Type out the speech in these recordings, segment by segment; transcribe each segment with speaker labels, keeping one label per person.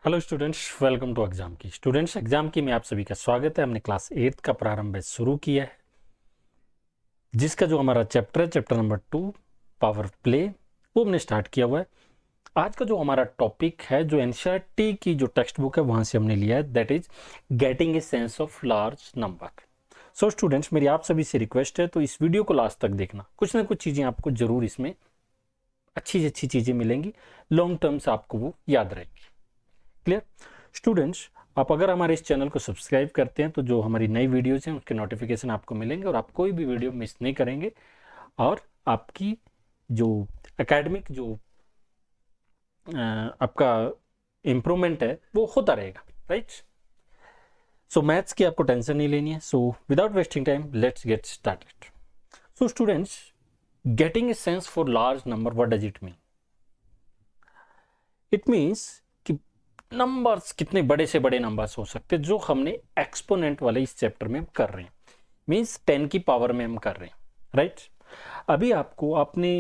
Speaker 1: Hello students, welcome to exam key. Students, exam key में आप सभी का स्वागत है। हमने क्लास 8 का प्रारंभ बैच शुरू किया है, जिसका जो हमारा चैप्टर है, चैप्टर नंबर 2 पावर प्ले, वो हमने स्टार्ट किया हुआ है। आज का जो हमारा टॉपिक है, जो एनसीईआरटी की जो टेक्स्ट बुक है वहां से हमने लिया है, that is getting a sense of large number. So students, मेरी आप सभी से रिक्वेस्ट है, तो इस वीडियो को लास्ट तक देखना। कुछ ना कुछ चीजें आपको जरूर इसमें अच्छी से अच्छी चीजें मिलेंगी, लॉन्ग टर्म से आपको वो याद रहेगी। क्लियर स्टूडेंट्स, आप अगर हमारे इस चैनल को सब्सक्राइब करते हैं तो जो हमारी नई वीडियोज हैं उसके नोटिफिकेशन आपको मिलेंगे और आप कोई भी वीडियो मिस नहीं करेंगे और आपकी जो एकेडमिक जो आपका इम्प्रूवमेंट है वो होता रहेगा, राइट। सो मैथ्स की आपको टेंशन नहीं लेनी है। So without wasting time let's get started. So students, getting a sense for large number, what does it mean? It means कि नंबर्स कितने बड़े से बड़े नंबर्स हो सकते हैं जो हमने एक्सपोनेंट वाले इस चैप्टर में हम कर रहे हैं, मीन्स 10 की पावर में हम कर रहे हैं, राइट। अभी आपको आपने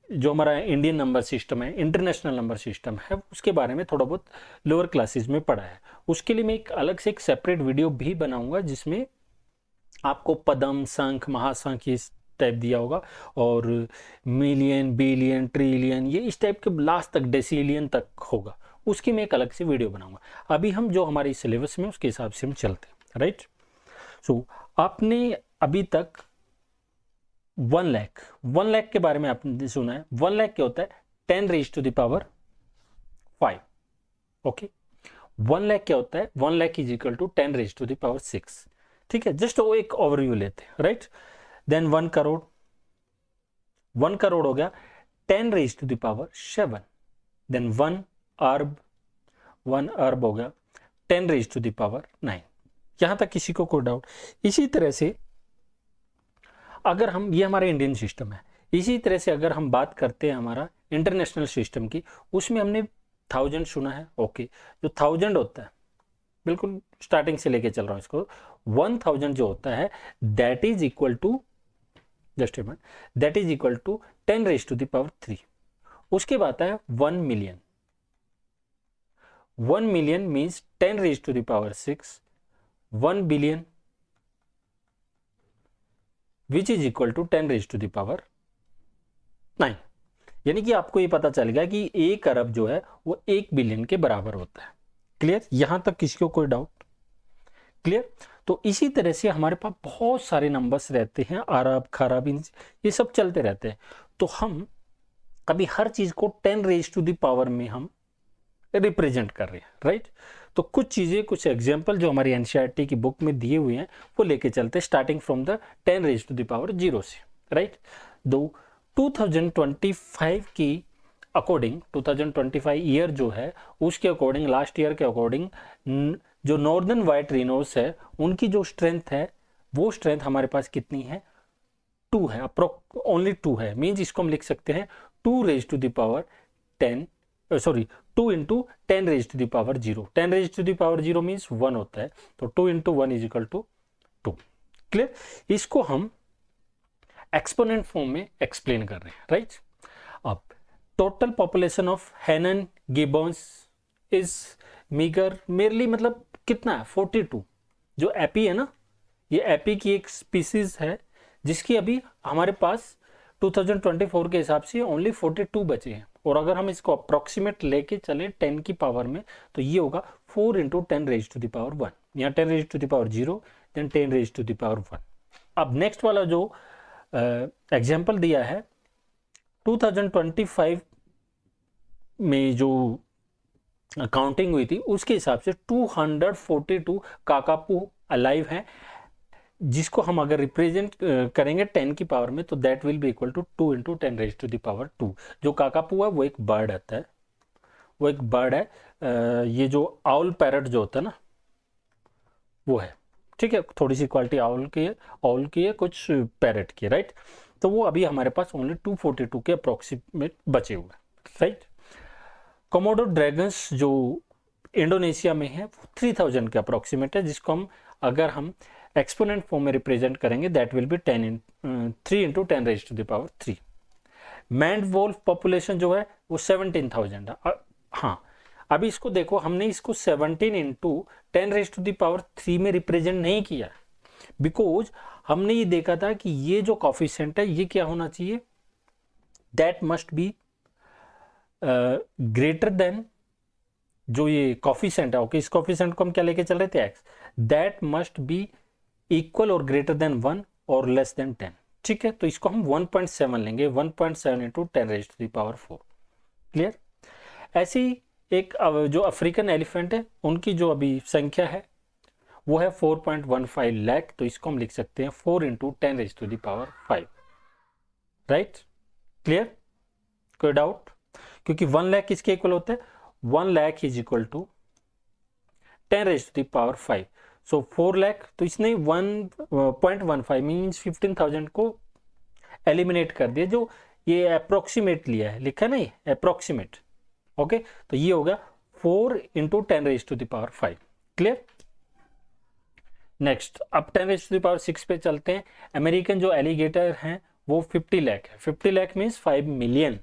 Speaker 1: जो हमारा इंडियन नंबर सिस्टम है, इंटरनेशनल नंबर सिस्टम है, उसके बारे में थोड़ा बहुत लोअर क्लासेस में पढ़ा है। उसके लिए मैं एक अलग से एक सेपरेट वीडियो भी बनाऊंगा जिसमें आपको पदम, संख, महासंख इस टाइप दिया होगा और मिलियन, बिलियन, ट्रिलियन, ये इस टाइप के लास्ट तक डेसिलियन तक होगा। उसकी मैं एक अलग से वीडियो बनाऊंगा। अभी हम जो हमारे सिलेबस में उसके हिसाब से हम चलते हैं, राइट। सो आपने अभी तक 1 लाख के बारे में आपने सुना है। 1 लाख क्या होता है? 10 raise to the power 5। Okay, 1 lakh क्या होता है? 1 lakh is equal to 10 raise to the power 6। ठीक है, जस्ट वो एक ओवरव्यू लेते हैं, राइट। देन 1 करोड़, 1 करोड़ हो गया 10 raise to the power 7। Then 1 अरब, 1 अरब हो गया 10 रेज टू द पावर 9। यहां तक किसी को कोई डाउट? इसी तरह से अगर हम, ये हमारा इंडियन सिस्टम है, इसी तरह से अगर हम बात करते हैं हमारा इंटरनेशनल सिस्टम की, उसमें हमने 1000 सुना है। ओके, जो 1000 होता है, बिल्कुल स्टार्टिंग से लेके चल रहा हूं इसको, 1000 जो होता है that is equal to, just that is equal to 10 raise to the power 3। उसके बाद है 1 million. 1 million means 10 raise to the power 6। 1 billion which is equal to 10 raise to the power 9। यानी कि आपको ये पता चल गया कि 1 अरब जो है वो 1 बिलियन के बराबर होता है। क्लियर? यहां तक किसी को कोई डाउट? क्लियर? तो इसी तरह से हमारे पास बहुत सारे नंबर्स रहते हैं, अरब, खरब, ये सब चलते रहते हैं। तो हम अभी हर चीज को 10 रेज टू द पावर में हम रिप्रेजेंट कर रहे हैं, राइट। तो कुछ चीजें, कुछ एग्जांपल जो हमारी एनसीईआरटी की बुक में दिए हुए हैं वो लेके चलते हैं, starting from the 10 raise to the power 0 से, राइट। दो 2025 की अकॉर्डिंग, 2025 ईयर जो है उसके अकॉर्डिंग, लास्ट ईयर के अकॉर्डिंग, जो नॉर्दर्न व्हाइट रिनोस है उनकी जो स्ट्रेंथ है, वो स्ट्रेंथ हमारे पास कितनी है? 2 है, ओनली 2 है। मीन्स इसको हम लिख सकते हैं 2 raise to the power 10, sorry 2 into 10 raise to the power 0। 10 raise to the power 0 means 1 होता है, तो 2 into 1 is equal to 2। Clear? इसको हम एक्सपोनेंट फॉर्म में एक्सप्लेन कर रहे हैं, राइट। अब total population of Hainan gibbons is meagre merely, मतलब कितना है? 42। जो एपी है ना, ये एपी की एक स्पीसीज है जिसकी अभी हमारे पास 2024 के हिसाब से ओनली 42 बचे हैं। और अगर हम इसको अप्रोक्सीमेट लेके चले 10 की पावर में, तो ये होगा 4 into 10 raise to the power 1। यहाँ 10 raise to the power 0, then 10 raise to the power 1। अब नेक्स्ट वाला जो एग्जाम्पल दिया है, 2025 में जो काउंटिंग हुई थी उसके हिसाब से 242 काकापू अलाइव हैं, जिसको हम अगर रिप्रेजेंट करेंगे 10 की पावर में, तो that will be equal to 2 into 10 raise to the power 2। जो काकापू है वो एक बर्ड आता है, वो एक बर्ड है। ये जो आउल पैरट जो होता है ना, वो है, ठीक है। थोड़ी सी क्वालिटी आउल की है, कुछ पैरट की, राइट। तो वो अभी हमारे पास ओनली 242 के अप्रोक्सीमेट बचे हुए, राइट। कोमोडो ड्रैगन्स जो इंडोनेशिया में है वो 3000 के अप्रोक्सीमेट है, जिसको हम अगर हम एक्सपोनेंट फॉर्म में रिप्रेजेंट करेंगे that will be 3 into 10 raise to the power 3। Maned wolf population जो है वो 17,000 है। हाँ, अभी इसको देखो, हमने इसको 17 इंटू 10⁻³ में रिप्रेजेंट नहीं किया, बिकॉज हमने ये देखा था कि ये जो कॉफिशिएंट है ये क्या होना चाहिए, that must be greater than जो ये कॉफिशिएंट है। ओके, इस कॉफिशिएंट को हम क्या लेके चल रहे थे, x, that must be equal और ग्रेटर देन 1 और लेस देन 10। ठीक है, तो इसको हम 1.7 लेंगे, 1.7 इंटू 10⁻⁴। क्लियर। ऐसी एक जो अफ्रीकन एलिफेंट है उनकी जो अभी संख्या है वो है 4.15 लाख, तो इसको हम लिख सकते हैं 4 इंटू 10⁵ राइट। क्लियर, कोई डाउट? क्योंकि 1 लाख किसके इक्वल होता है, 1 लाख इज इक्वल टू 10⁵ सो 4 लाख, तो इसने 1.15 मीन्स 15,000 को एलिमिनेट कर दिया, जो ये अप्रोक्सीमेट लिया है, लिखा नहीं अप्रोक्सीमेट। ओके, तो ये हो गया 4 इंटू 10⁵। क्लियर। नेक्स्ट, अब 10⁻⁶ पे चलते हैं। अमेरिकन जो एलिगेटर हैं वो 50 लाख है। 50 लाख मीन्स 5 मिलियन,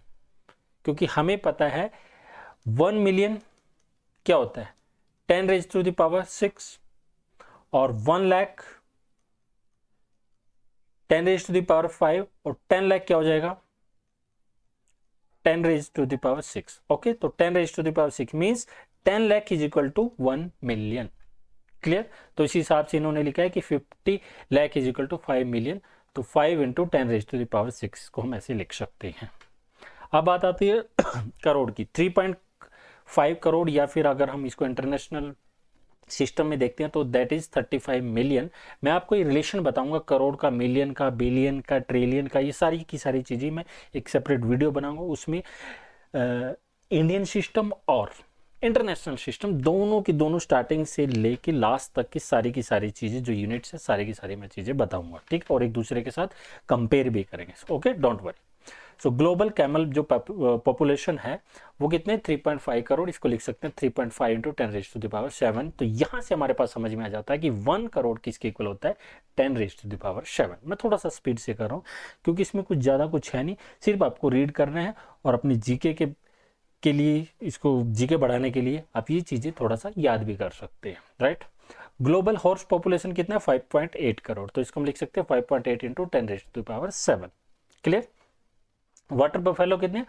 Speaker 1: क्योंकि हमें पता है 1 मिलियन क्या होता है 10⁻⁶, और 1 लाख 10⁻⁵, और 10 लाख क्या हो जाएगा 10⁻⁶। ओके, तो 10⁻⁶ means 10 lakh is equal to 1 million. Clear. तो इसी हिसाब से इन्होंने लिखा है कि 50 lakh is equal to 5 million, तो 5 इंटू 10⁻⁶ को हम ऐसे लिख सकते हैं। अब बात आती है करोड़ की, 3.5 करोड़, या फिर अगर हम इसको इंटरनेशनल सिस्टम में देखते हैं तो दैट इज 35 मिलियन। मैं आपको ये रिलेशन बताऊंगा करोड़ का, मिलियन का, बिलियन का, ट्रिलियन का, ये सारी की सारी चीज़ें मैं एक सेपरेट वीडियो बनाऊंगा। उसमें इंडियन सिस्टम और इंटरनेशनल सिस्टम दोनों की दोनों स्टार्टिंग से लेके लास्ट तक की सारी चीज़ें जो यूनिट्स है सारी की सारी मैं चीज़ें बताऊंगा। ठीक, और एक दूसरे के साथ कंपेयर भी करेंगे। Okay, don't worry. So global camel जो पॉपुलेशन है वो कितने 3.5 करोड़, इसको लिख सकते हैं 3.5 इंटू 10⁻⁷। तो यहाँ से हमारे पास समझ में आ जाता है कि 1 करोड़ किसके इक्वल होता है 10⁻⁷। मैं थोड़ा सा स्पीड से कर रहा हूँ क्योंकि इसमें कुछ ज़्यादा कुछ है नहीं, सिर्फ आपको रीड करना है और अपनी जीके के लिए, इसको जीके बढ़ाने के लिए आप ये चीज़ें थोड़ा सा याद भी कर सकते हैं। राइट। ग्लोबल हॉर्स पॉपुलेशन कितना है 5.8 करोड़, तो इसको हम लिख सकते हैं 5.8 इंटू 10⁻⁷। क्लियर। वाटर बफेलो कितने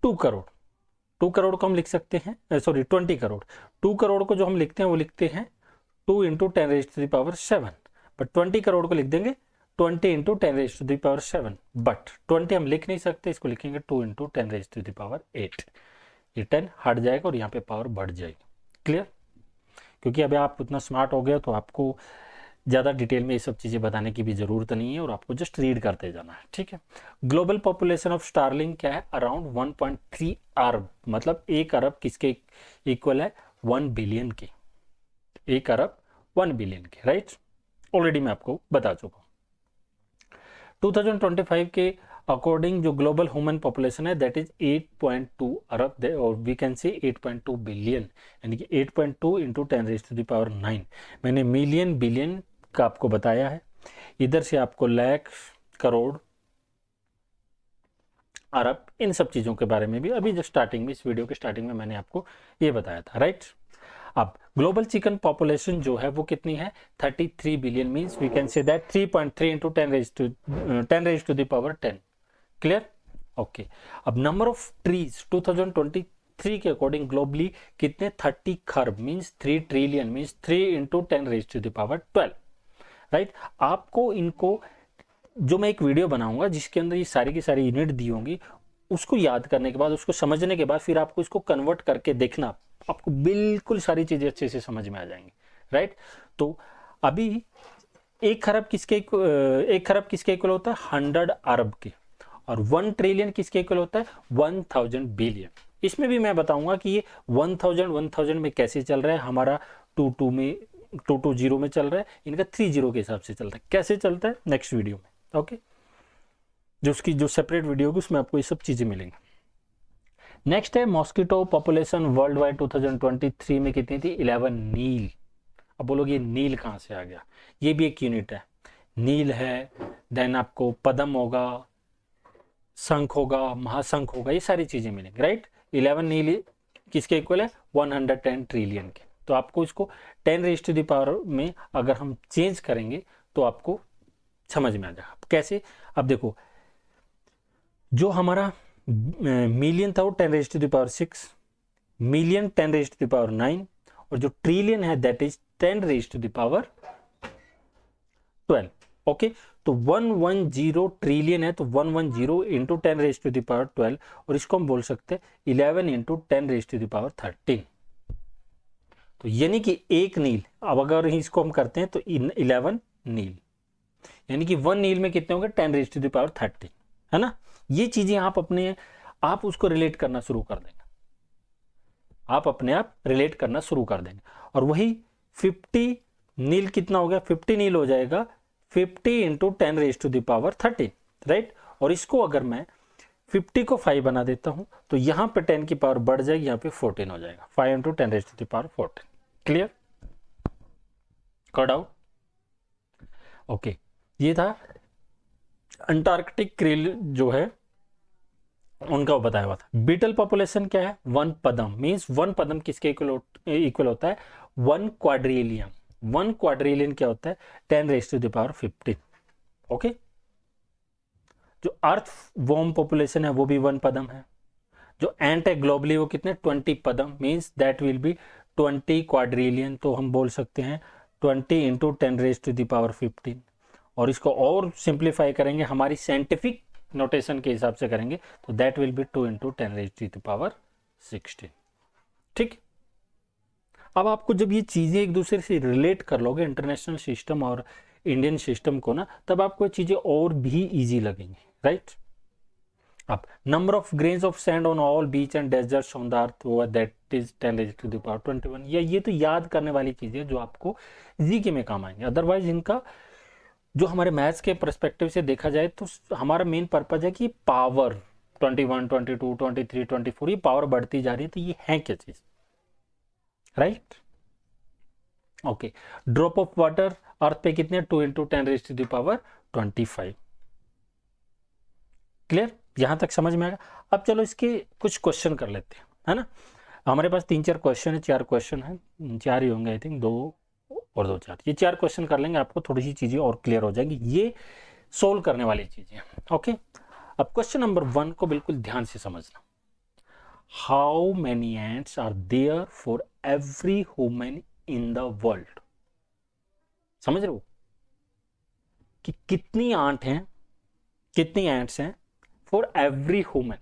Speaker 1: 2 करोड़, 2 करोड़ को हम लिख सकते हैं, सॉरी 20 करोड़, 2 करोड़ को जो हम लिखते हैं वो लिखते हैं 2 इंटू 10⁻⁷, बट 20 करोड़ को लिख देंगे 20 इंटू 10⁻⁷, बट 20 हम लिख नहीं सकते, इसको लिखेंगे 2 इंटू 10⁸। ये 10 हट जाएगा और यहाँ पे पावर बढ़ जाएगी। क्लियर। क्योंकि अभी आप उतना स्मार्ट हो गए तो आपको ज़्यादा डिटेल में ये सब चीज़ें बताने की भी ज़रूरत नहीं है और आपको जस्ट रीड करते जाना है। ठीक है। ग्लोबल पॉपुलेशन ऑफ स्टारलिंक क्या है, अराउंड 1.3 अरब, मतलब 1 अरब किसके इक्वल है 1 बिलियन के, 1 अरब 1 बिलियन के। राइट, ऑलरेडी मैं आपको बता चुका हूँ। 2025 के अकॉर्डिंग जो ग्लोबल ह्यूमन पॉपुलेशन है दैट इज 8.2 अरब, और वी कैन से 8.2 बिलियन, यानी कि 8.2 इंटू 10⁻⁹। मैंने मिलियन बिलियन का आपको बताया है, इधर से आपको लाख, करोड़, अरब, इन सब चीज़ों के बारे में भी अभी जो स्टार्टिंग में, इस वीडियो के स्टार्टिंग में मैंने आपको ये बताया था। राइट। अब ग्लोबल चिकन पॉपुलेशन जो है वो कितनी है 33 billion, means we can say that 3.3 into 10⁻10। Clear. Okay. अब नंबर ऑफ ट्रीज 2023 के अकॉर्डिंग ग्लोबली कितने 30 खरब, means 3 trillion, means 3 into 10⁻12। Right. आपको इनको जो मैं एक वीडियो बनाऊंगा जिसके अंदर ये सारी की सारी यूनिट दी होंगी, उसको याद करने के बाद, उसको समझने के बाद फिर आपको इसको कन्वर्ट करके देखना, आपको बिल्कुल सारी चीजें अच्छे से समझ में आ जाएंगी। राइट। तो अभी 1 खरब किसके इक्वल होता है 100 अरब के, और 1 ट्रिलियन किसके इक्वल होता है 1000 बिलियन। इसमें भी मैं बताऊंगा कि ये 1000 में कैसे चल रहा है, हमारा 220 में चल रहा है, इनका 30 के हिसाब से चल रहा है, कैसे चलता है नेक्स्ट वीडियो में। ओके, जो उसकी जो सेपरेट वीडियो होगी उसमें आपको ये सब चीजें मिलेंगी। नेक्स्ट है मॉस्किटो पॉपुलेशन वर्ल्ड वाइड 2023 में कितनी थी 11 नील। अब बोलोगे नील कहाँ से आ गया, ये भी एक यूनिट है, नील है, देन आपको पद्म होगा, शंख होगा, महाशंख होगा, ये सारी चीजें मिलेंगी। राइट। 11 नील किसके इक्वल है 110 ट्रिलियन के। तो आपको इसको 10 रेज़ टू द पावर में अगर हम चेंज करेंगे तो आपको समझ में आ जाएगा कैसे। अब देखो जो हमारा मिलियन था वो 10 raise to the power 6, million 10 raise to the power 9, और जो ट्रिलियन है that is 10 raise to the power 12। Okay, तो 110 ट्रिलियन है तो 110 into 10 raise to the power 12, और इसको हम बोल सकते हैं 11 into 10 raise to the power 13। तो यानी कि एक नील, अब अगर इसको हम करते हैं तो 11 नील, यानी कि 1 नील में कितने होंगे 10 रेज़ टू द पावर 13, है ना। ये चीजें आप उसको रिलेट करना शुरू कर देंगे, आप अपने आप रिलेट करना शुरू कर देंगे। और वही 50 नील कितना हो गया, 50 नील हो जाएगा 50 into 10 raise to the power 13, right. और इसको अगर मैं 50 को 5 बना देता हूं तो यहां पे 10 की पावर बढ़ जाएगी, यहां पे 14 हो जाएगा, 5 into 10 raise to the power 14। Clear, cut out. Okay, ये था अंटार्कटिक क्रिल जो है उनका बताया हुआ था। बीटल पॉपुलेशन क्या है 1 पदम, मींस 1 पदम किसके इक्वल होता है 1 क्वाड्रिलियन। 1 क्वाड्रिलियन क्या होता है 10 raise to the power 15। Okay, जो अर्थ वॉर्म पॉपुलेशन है वो भी 1 पदम है। जो एंट है ग्लोबली वो कितने 20 पदम, means that will be 20 quadrillion. तो हम बोल सकते हैं 20 into 10 raise to the power 15। और इसको और सिंप्लीफाई करेंगे हमारी साइंटिफिक नोटेशन के हिसाब से करेंगे तो that will be 2 into 10 raise to the power 16। ठीक, अब आपको जब ये चीजें एक दूसरे से रिलेट कर लोगे इंटरनेशनल सिस्टम और इंडियन सिस्टम को ना, तब आपको ये चीजें और भी इजी लगेंगी, राइट। अब number of grains of sand on all beach and deserts on the earth that is 10 raise to the power 21। ये तो याद करने वाली चीजें जो आपको जीके में काम आएंगे। अदरवाइज इनका जो हमारे मैथ्स के परस्पेक्टिव से देखा जाए तो हमारा मेन पर्पज है कि पावर 21, 22, 23, 24 ये पावर बढ़ती जा रही है, तो ये है क्या चीज, right. Okay, drop of water earth पे कितने 2 into 10 raise to the power 25। Clear, यहां तक समझ में आएगा। अब चलो इसके कुछ क्वेश्चन कर लेते हैं, है ना। हमारे पास 3-4 क्वेश्चन है, 4 क्वेश्चन है, 4 ही होंगे आई थिंक, 2 और 2 4, ये 4 क्वेश्चन कर लेंगे, आपको थोड़ी सी चीजें और क्लियर हो जाएंगी, ये सोल्व करने वाली चीजें। ओके, अब क्वेश्चन नंबर 1 को बिल्कुल ध्यान से समझना। How many ants are there for every human in the world. समझ रहे हो कि कितनी आंट हैं, कितनी एंट्स हैं फॉर एवरी ह्यूमन।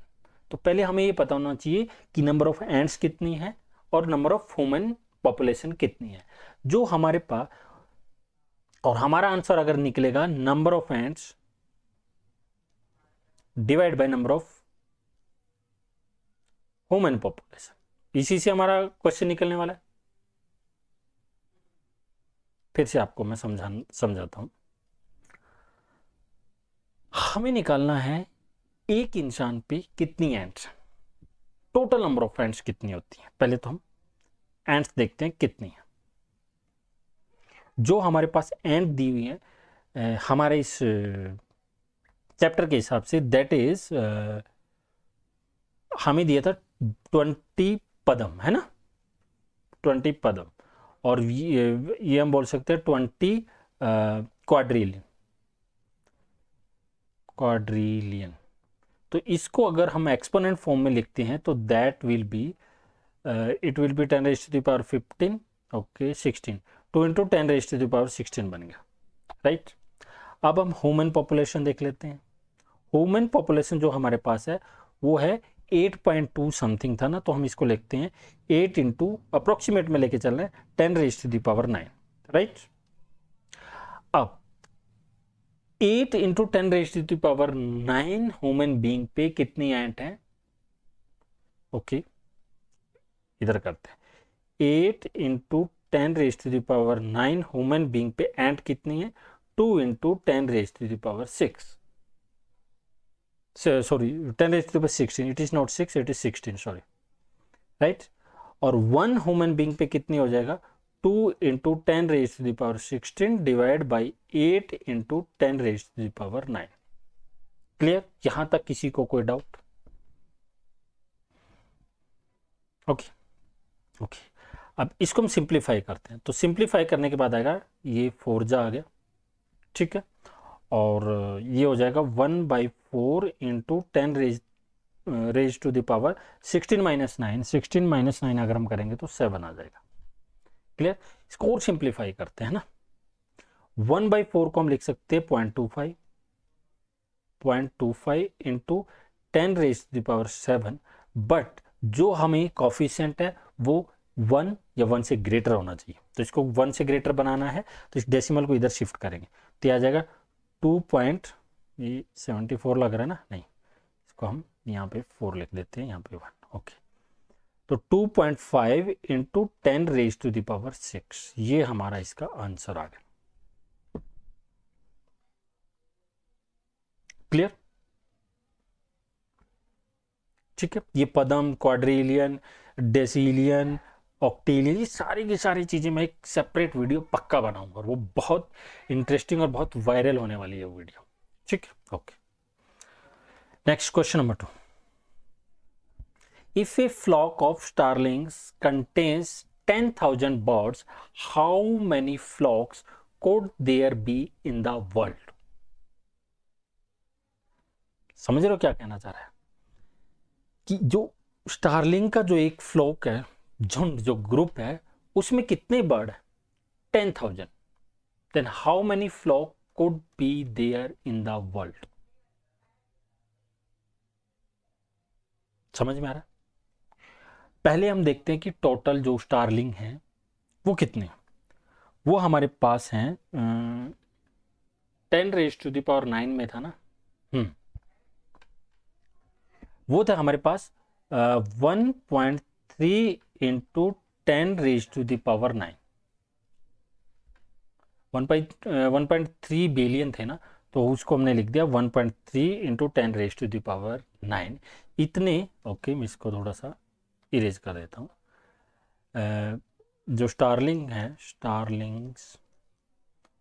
Speaker 1: तो पहले हमें ये पता होना चाहिए कि नंबर ऑफ एंट्स कितनी है और नंबर ऑफ ह्यूमन पॉपुलेशन कितनी है। जो हमारे पास, और हमारा आंसर अगर निकलेगा number of ants divide by number of human population, इसी से हमारा क्वेश्चन निकलने वाला है। फिर से आपको मैं समझाता हूं। हमें निकालना है एक इंसान पे कितनी ants, total number of ants कितनी होती है। पहले तो हम एंट्स देखते हैं कितनी है। जो हमारे पास एंट दी हुई है हमारे इस चैप्टर के हिसाब से, दैट इज हमें दिया था 20 पदम, है ना, 20 पदम। और ये हम बोल सकते हैं 20 क्वाड्रिलियन। तो इसको अगर हम एक्सपोनेंट फॉर्म में लिखते हैं तो that will be it will be 10 raise to the power 15, okay 16, 2 into 10 raise to the power 16 बन गया, राइट। अब हम ह्यूमन पॉपुलेशन देख लेते हैं। ह्यूमन पॉपुलेशन जो हमारे पास है वो है 8.2 समथिंग था ना, तो हम इसको लिखते हैं 8 इंटू अप्रोक्सीमेट में लेके चल रहे हैं 10 raise to the power 9, right. अब 8 into 10 raise to the power 9 human being पे कितनी एंट है, ओके इधर करते हैं 8 into 10 raise to the power 9 human being पे एंट कितनी है 2 into 10 raise to the power 6, sorry 10 raised to the power 16, it is not 6, it is 16, sorry, right। और 1 ह्यूमन बीइंग पे कितनी हो जाएगा 2 into 10 raise to the power 16 divide by 8 into 10 raise to the power 9। Clear, यहां तक किसी को कोई डाउट, ओके। ओके, अब इसको हम सिंप्लीफाई करते हैं, तो सिंप्लीफाई करने के बाद आएगा ये 4 जा आ गया, ठीक है, और ये हो जाएगा 1/4 into 10 raise to the power 16 minus 9, 16 minus 9 अगर हम करेंगे तो 7 आ जाएगा। क्लियर? इसको और सिंप्लीफाई करते हैं ना, 1/4 को हम लिख सकते हैं 0.25 into 10 raise to the power 7, but जो हमें कॉफिशिएंट है वो 1 या 1 से ग्रेटर होना चाहिए, तो इसको 1 से ग्रेटर बनाना है, तो इस डेसिमल को इधर शिफ्ट करेंगे, तो ये आ जाएगा 2.74 लग रहा है ना, नहीं, इसको हम यहाँ पे 4 लिख देते हैं, यहाँ पे 1, ओके, तो 2.5 into 10 raise to the power 6, ये हमारा इसका आंसर आ गया। क्लियर? ठीक है, ये पदम, क्वाड्रिलियन, डेसिलियन, ऑक्टेलियन, ये सारी की सारी चीजें मैं एक सेपरेट वीडियो पक्का बनाऊंगा, और वो बहुत इंटरेस्टिंग और बहुत वायरल होने वाली है वीडियो। ठीक है, okay. Next question number 2, if a flock of starlings contains 10,000 birds, how many flocks could there be in the world? समझ रहे हो क्या कहना चाह रहा है कि जो स्टारलिंग का जो एक फ्लॉक है, झुंड, जो ग्रुप है, उसमें कितने बर्ड है? 10,000, then how many flock could be there in the world? समझ में आ रहा है? पहले हम देखते हैं कि टोटल जो स्टारलिंग है वो कितने हैं। वो हमारे पास हैं 10 रेज टू द पावर 9 में था ना, वो था हमारे पास 1.3 into 10 raise to the power 9, 1.3 billion थे ना, तो उसको हमने लिख दिया 1.3 into 10 raise to the power 9, इतने। ओके, मैं इसको थोड़ा सा इरेज कर देता हूँ। जो स्टारलिंग है, स्टारलिंग्स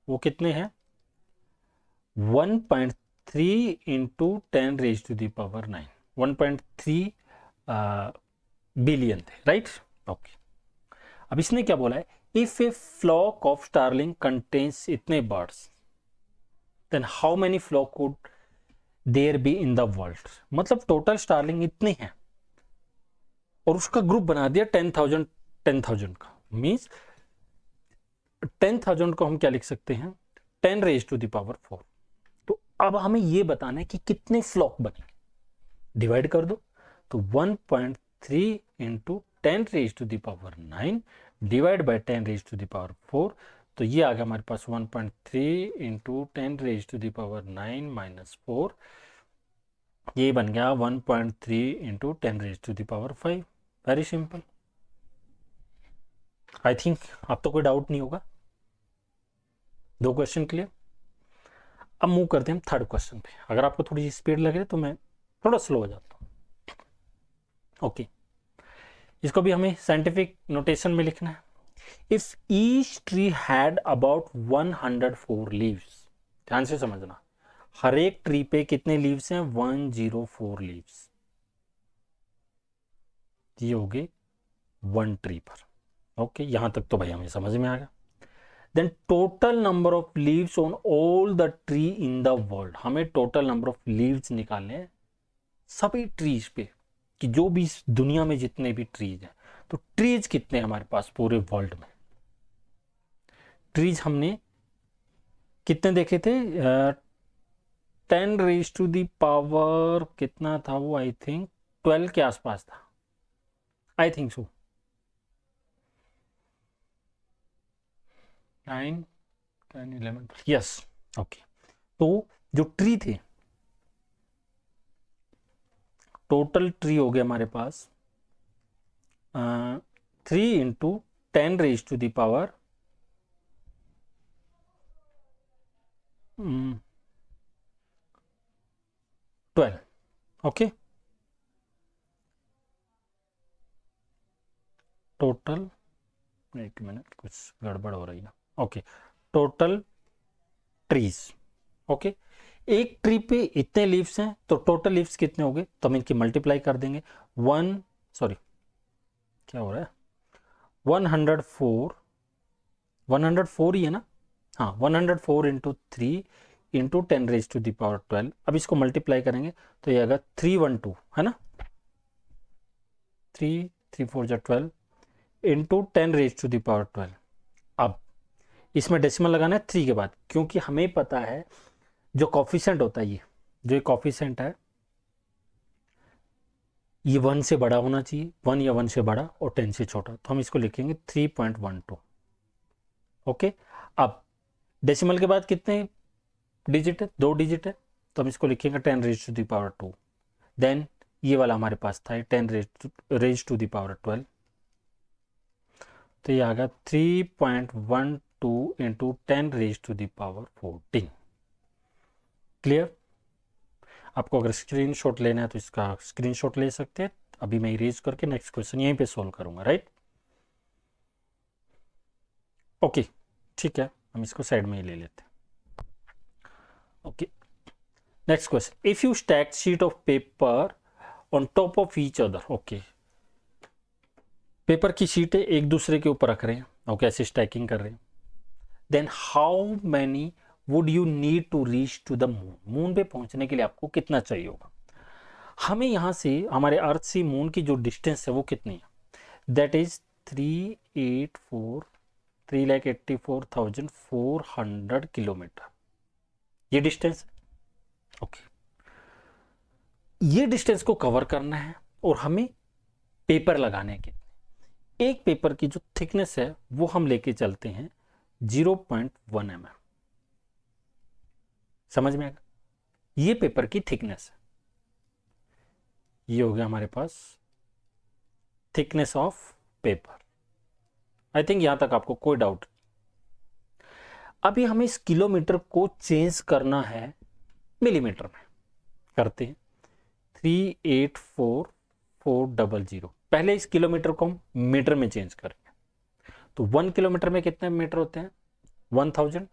Speaker 1: वो कितने हैं? 1.3 into 10 raise to the power 9, 1.3 billion थे, राइट? ओके, अब इसने क्या बोला है? If a flock of starling contains इतने birds, then how many flock could there be in the world? मतलब टोटल स्टारलिंग इतने हैं और उसका ग्रुप बना दिया 10,000 का, मीन्स 10,000 को हम क्या लिख सकते हैं? 10 रेज टू द पावर 4। तो अब हमें ये बताना है कि कितने फ्लॉक बने, डिवाइड कर दो, तो 1.3 into 10 raise to the power 9 divide by 10 raise to the power 4, तो ये आ गया हमारे पास 1.3 into 10 raise to the power 9 minus 4, ये बन गया 1.3 into 10 raise to the power 5। Very simple. I think अब तो कोई डाउट नहीं होगा। 2 क्वेश्चन क्लियर। अब मूव करते हैं हम थर्ड क्वेश्चन पे। अगर आपको थोड़ी सी स्पीड लगे तो मैं थोड़ा स्लो हो जाता हूँ। ओके, इसको भी हमें साइंटिफिक नोटेशन में लिखना है। If each tree had about 104 leaves, ध्यान से समझना, हर एक ट्री पे कितने लीव्स हैं? 104 लीव्स, ये हो गए 1 ट्री पर। ओके, यहां तक तो भाई हमें समझ में आ गया। Then total number of leaves on all the tree in the world, हमें टोटल नंबर ऑफ लीव्स निकालने हैं सभी ट्रीज पे, कि जो भी इस दुनिया में जितने भी ट्रीज हैं, तो ट्रीज कितने हमारे पास पूरे वर्ल्ड में? ट्रीज हमने कितने देखे थे? 10 रेज टू द पावर कितना था वो? आई थिंक 12 के आसपास था, I think so, 9, 10, 11, yes. Okay, तो जो ट्री थे, टोटल ट्री हो गया हमारे पास 3 into 10 raise to the power 12। Okay, total, एक मिनट, कुछ गड़बड़ हो रही है। Okay, total trees. ओके, एक ट्री पे इतने लीव्स हैं, तो टोटल लीव्स कितने हो गए? तो हम इनकी मल्टीप्लाई कर देंगे। 1, सॉरी क्या हो रहा है, 104 ही है ना, हाँ 104 इंटू 3 इंटू 10⁻12। अब इसको मल्टीप्लाई करेंगे तो ये आएगा 312 है ना, 3 4 12 इंटू 10⁻12। अब इसमें डेसिमल लगाना है 3 के बाद, क्योंकि हमें पता है जो कॉफिशेंट होता है ये, जो कॉफिशेंट है ये 1 से बड़ा होना चाहिए, 1 या 1 से बड़ा और 10 से छोटा, तो हम इसको लिखेंगे 3.12। ओके, अब डेसिमल के बाद कितने डिजिट है, 2 डिजिट है, तो हम इसको लिखेंगे 10⁻²। देन ये वाला हमारे पास था 10⁻² तो ये आ गया 3.12 इंटू 10⁻14। क्लियर? आपको अगर स्क्रीनशॉट लेना है तो इसका स्क्रीनशॉट ले सकते हैं। अभी मैं इरेज करके नेक्स्ट क्वेश्चन यहीं पे सोल्व करूंगा, राइट? ओके, ठीक है, हम इसको साइड में ही ले लेते हैं। Okay, next question, if you stack sheet of paper on top of each other. Okay, paper की शीटें एक दूसरे के ऊपर रख रहे हैं, ओके, ऐसे स्टैकिंग कर रहे हैं। Then how many would you need to reach to the moon? Moon पे पहुंचने के लिए आपको कितना चाहिए होगा? हमें यहां से हमारे अर्थ से मून की जो डिस्टेंस है वो कितनी है? दैट इज 384,400 किलोमीटर, ये डिस्टेंस। ओके, ये डिस्टेंस को कवर करना है और हमें पेपर लगाने के, एक पेपर की जो थिकनेस है वो हम लेके चलते हैं 0.1 mm। समझ में आएगा? ये पेपर की थिकनेस है, ये हो गया हमारे पास thickness of paper. I think यहां तक आपको कोई डाउट? अभी हमें इस किलोमीटर को चेंज करना है मिलीमीटर में, करते हैं 384,400। पहले इस किलोमीटर को हम मीटर में चेंज करेंगे, तो 1 किलोमीटर में कितने मीटर होते हैं? 1000,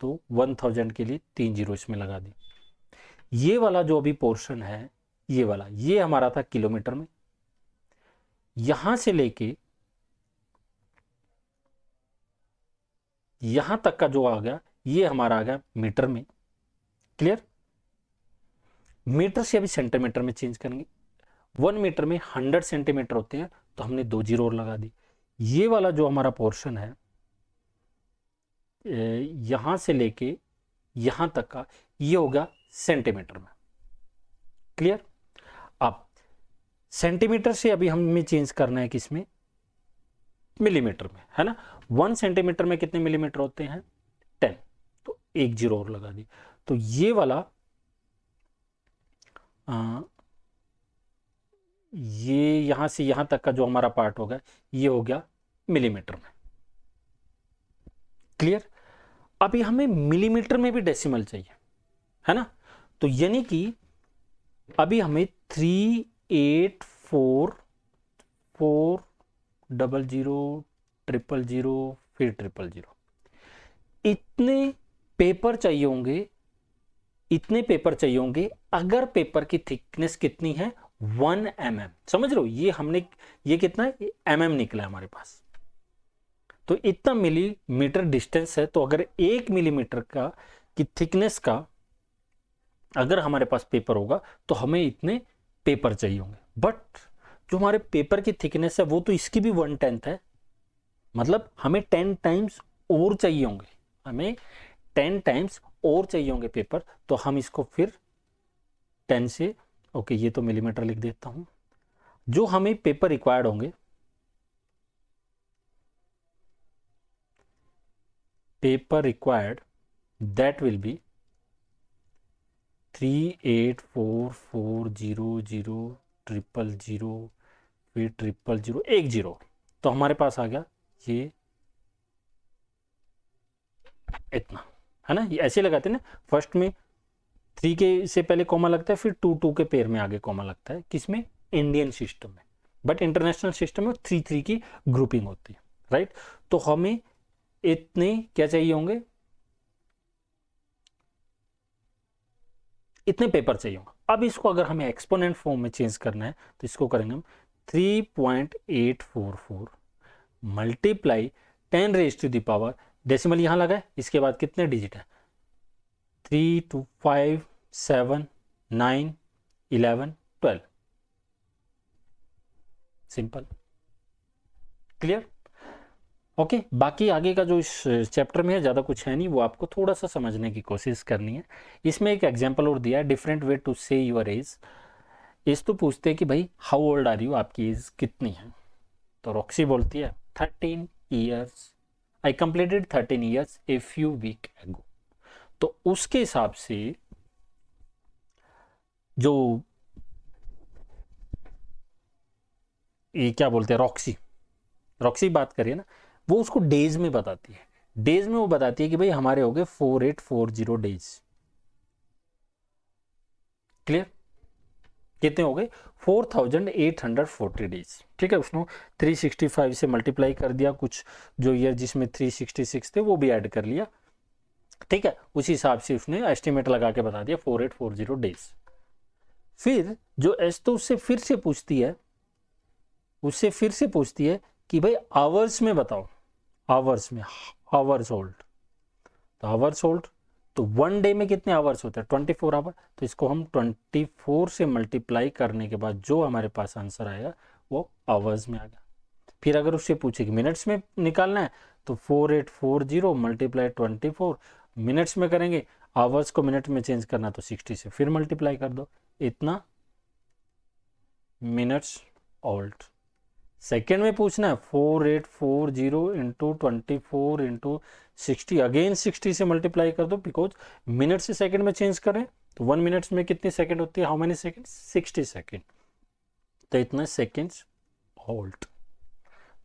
Speaker 1: तो 1000 के लिए 3 जीरो इसमें लगा दी। ये वाला जो अभी पोर्शन है, ये वाला, ये हमारा था किलोमीटर में, यहां से लेके यहां तक का जो आ गया ये हमारा आ गया मीटर में। क्लियर? मीटर से अभी सेंटीमीटर में चेंज करेंगे। 1 मीटर में 100 सेंटीमीटर होते हैं, तो हमने 2 जीरो और लगा दी। ये वाला जो हमारा पोर्शन है यहां से लेके यहां तक का, ये होगा सेंटीमीटर में। क्लियर? अब सेंटीमीटर से अभी हमें चेंज करना है किसमें? मिलीमीटर में, है ना। 1 सेंटीमीटर में कितने मिलीमीटर होते हैं? 10, तो 1 जीरो और लगा दी। तो ये वाला ये यहां से यहां तक का जो हमारा पार्ट होगा ये हो गया मिलीमीटर में। क्लियर? अभी हमें मिलीमीटर में भी डेसिमल चाहिए, है ना। तो यानी कि अभी हमें 384,400,000 फिर 000 इतने पेपर चाहिए होंगे, इतने पेपर चाहिए होंगे अगर पेपर की थिकनेस कितनी है? 1 mm। समझ रहे हो? ये हमने, ये कितना है? mm निकला हमारे पास। तो इतना मिलीमीटर डिस्टेंस है, तो अगर 1 मिलीमीटर का की थिकनेस का अगर हमारे पास पेपर होगा तो हमें इतने पेपर चाहिए होंगे। बट जो हमारे पेपर की थिकनेस है वो तो इसकी भी 1/10 है, मतलब हमें 10 टाइम्स और चाहिए होंगे, हमें 10 टाइम्स और चाहिए होंगे पेपर। तो हम इसको फिर 10 से, ओके, ये तो मिलीमीटर लिख देता हूं। जो हमें पेपर रिक्वायर्ड होंगे, paper required, that will B 384,400,000 फिर 000 1 जीरो। तो हमारे पास आ गया ये इतना, है ना। ये ऐसे लगाते हैं ना, फर्स्ट में 3 के से पहले कॉमा लगता है, फिर 2 के पेयर में आगे कॉमा लगता है, किसमें? इंडियन सिस्टम में। बट इंटरनेशनल सिस्टम में 3 की ग्रुपिंग होती है, राइट। तो हमें इतने क्या चाहिए होंगे? इतने पेपर चाहिए होंगे। अब इसको अगर हमें एक्सपोनेंट फॉर्म में चेंज करना है तो इसको करेंगे हम 3.844 multiply 10 raise to the power, decimal यहां लगा है, इसके बाद कितने डिजिट है, 3 2 5 7 9 11 12, सिंपल, क्लियर। ओके बाकी आगे का जो इस चैप्टर में है ज़्यादा कुछ है नहीं, वो आपको थोड़ा सा समझने की कोशिश करनी है। इसमें एक एग्जांपल और दिया है, different way to say your age. इस तो पूछते हैं कि भाई हाउ ओल्ड आर यू, आपकी एज कितनी है, तो रॉक्सी बोलती है 13 years, I completed 13 years a few week ago. तो उसके हिसाब से जो ये क्या बोलते हैं, रॉक्सी बात करिए ना, वो उसको डेज में बताती है। डेज में वो बताती है कि भाई हमारे हो गए 4840 डेज, क्लियर, कितने हो गए 4840 डेज, ठीक है। उसने 365 से मल्टीप्लाई कर दिया, कुछ जो ईयर जिसमें 366 थे वो भी ऐड कर लिया, ठीक है, उसी हिसाब से उसने एस्टिमेट लगा के बता दिया 4840 डेज। फिर जो एस तो उससे फिर से पूछती है कि भाई आवर्स में बताओ, आवर्स में, आवर्स होल्ड, तो आवर्स होल्ड तो 1 डे में कितने आवर्स होते हैं, 24 आवर, तो इसको हम 24 से मल्टीप्लाई करने के बाद जो हमारे पास आंसर आएगा वो आवर्स में आ गया। फिर अगर उससे पूछे कि मिनट्स में निकालना है, तो 4840 मल्टीप्लाई 24, मिनट्स में करेंगे, आवर्स को मिनट में चेंज करना तो 60 से फिर मल्टीप्लाई कर दो, इतना मिनट्स ओल्ड। सेकेंड में पूछना है 4840 इंटू 24 इंटू 60, अगेन 60 से मल्टीप्लाई कर दो, बिकॉज मिनट से सेकंड में चेंज करें तो 1 मिनट्स में कितनी सेकंड होती है, हाउ मेनी सेकंड, 60 सेकंड, तो इतना सेकंड्स ओल्ड।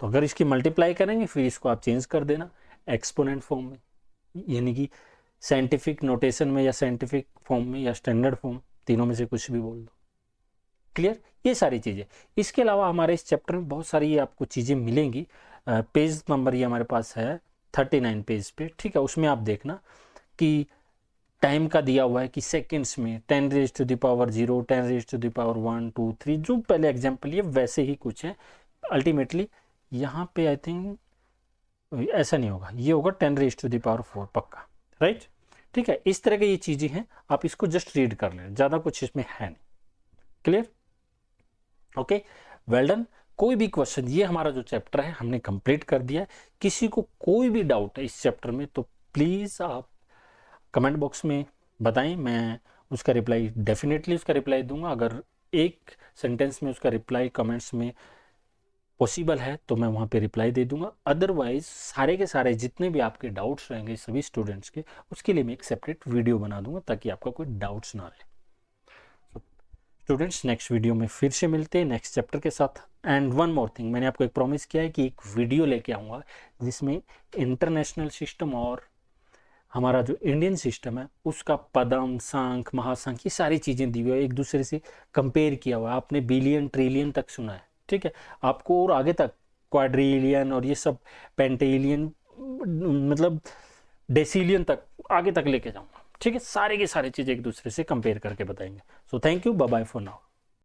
Speaker 1: तो अगर इसकी मल्टीप्लाई करेंगे फिर इसको आप चेंज कर देना एक्सपोनेंट फॉर्म में, यानी कि साइंटिफिक नोटेशन में या साइंटिफिक फॉर्म में या स्टैंडर्ड फॉर्म, तीनों में से कुछ भी बोल दो, क्लियर। ये सारी चीज़ें, इसके अलावा हमारे इस चैप्टर में बहुत सारी आपको चीज़ें मिलेंगी। पेज नंबर ये हमारे पास है 39 पेज पे, ठीक है, उसमें आप देखना कि टाइम का दिया हुआ है कि सेकंड्स में 10 raise to the power 0, 10 raise to the power 1 2 3, जो पहले एग्जाम्पल ये वैसे ही कुछ है। अल्टीमेटली यहाँ पे आई थिंक ऐसा नहीं होगा, ये होगा 10 रेज टू द पावर 4 पक्का, राइट, ठीक है। इस तरह की ये चीज़ें हैं, आप इसको जस्ट रीड कर लें, ज़्यादा कुछ इसमें है नहीं, क्लियर, ओके, वेल डन। कोई भी क्वेश्चन, ये हमारा जो चैप्टर है हमने कंप्लीट कर दिया है। किसी को कोई भी डाउट है इस चैप्टर में तो प्लीज़ आप कमेंट बॉक्स में बताएं, मैं उसका रिप्लाई डेफिनेटली उसका रिप्लाई दूंगा। अगर एक सेंटेंस में उसका रिप्लाई कमेंट्स में पॉसिबल है तो मैं वहाँ पे रिप्लाई दे दूंगा, अदरवाइज सारे के सारे जितने भी आपके डाउट्स रहेंगे सभी स्टूडेंट्स के, उसके लिए मैं एक सेपरेट वीडियो बना दूंगा ताकि आपका कोई डाउट्स ना रहे। स्टूडेंट्स नेक्स्ट वीडियो में फिर से मिलते हैं नेक्स्ट चैप्टर के साथ। एंड वन मोर थिंग, मैंने आपको एक प्रॉमिस किया है कि एक वीडियो लेके आऊँगा जिसमें इंटरनेशनल सिस्टम और हमारा जो इंडियन सिस्टम है उसका पदम, सांख, महासंख, ये सारी चीज़ें दी हुई है, एक दूसरे से कंपेयर किया हुआ है। आपने बिलियन ट्रिलियन तक सुना है, ठीक है, आपको और आगे तक क्वाड्रिलियन और ये सब पेंटेलियन, मतलब डेसिलियन तक आगे तक लेके जाऊँगा, ठीक है, सारे के सारे चीज़ एक दूसरे से कंपेयर करके बताएंगे। So thank you, bye bye for now.